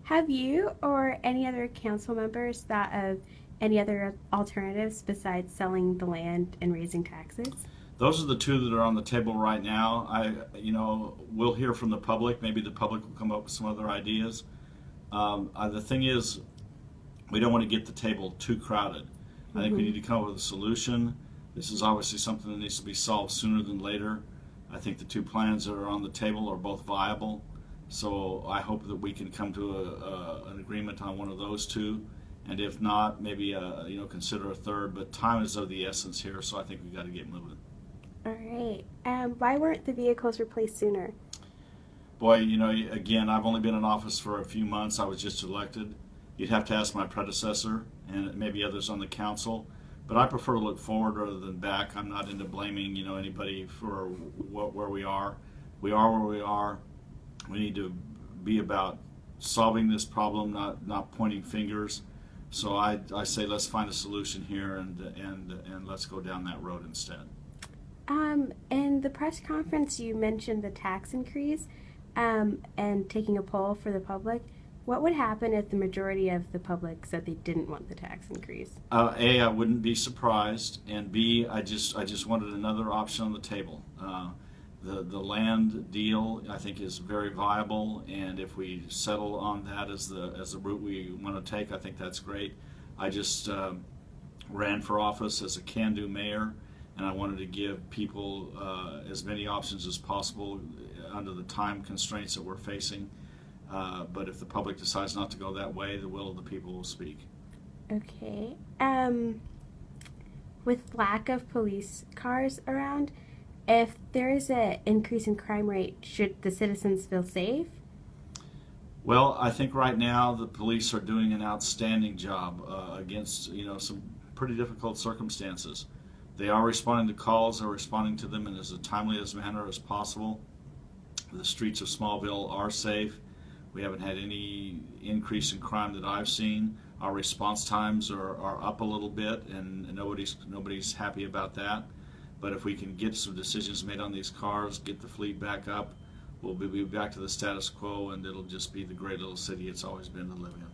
Have you or any other council members thought of any other alternatives besides selling the land and raising taxes? Those are the two that are on the table right now. We'll hear from the public. Maybe the public will come up with some other ideas. The thing is, we don't want to get the table too crowded. I think we need to come up with a solution. This is obviously something that needs to be solved sooner than later. I think the two plans that are on the table are both viable. So I hope that we can come to an agreement on one of those two. And if not, maybe consider a third. But time is of the essence here, so I think we've got to get moving. All right. Why weren't the vehicles replaced sooner? Boy, again, I've only been in office for a few months. I was just elected. You'd have to ask my predecessor and maybe others on the council. But I prefer to look forward rather than back. I'm not into blaming, anybody for where we are. We are where we are. We need to be about solving this problem, not pointing fingers. So I say let's find a solution here and let's go down that road instead. In the press conference, you mentioned the tax increase and taking a poll for the public. What would happen if the majority of the public said they didn't want the tax increase? A, I wouldn't be surprised, and B, I just wanted another option on the table. The land deal I think is very viable, and if we settle on that as the route we want to take, I think that's great. I just ran for office as a can-do mayor, and I wanted to give people as many options as possible under the time constraints that we're facing. But if the public decides not to go that way, the will of the people will speak. Okay. With lack of police cars around, if there is an increase in crime rate, should the citizens feel safe? Well, I think right now the police are doing an outstanding job against some pretty difficult circumstances. They are responding to calls. They're responding to them in as timely as manner as possible. The streets of Smallville are safe. We haven't had any increase in crime that I've seen. Our response times are up a little bit, and nobody's happy about that. But if we can get some decisions made on these cars, get the fleet back up, we'll be back to the status quo, and it'll just be the great little city it's always been to live in.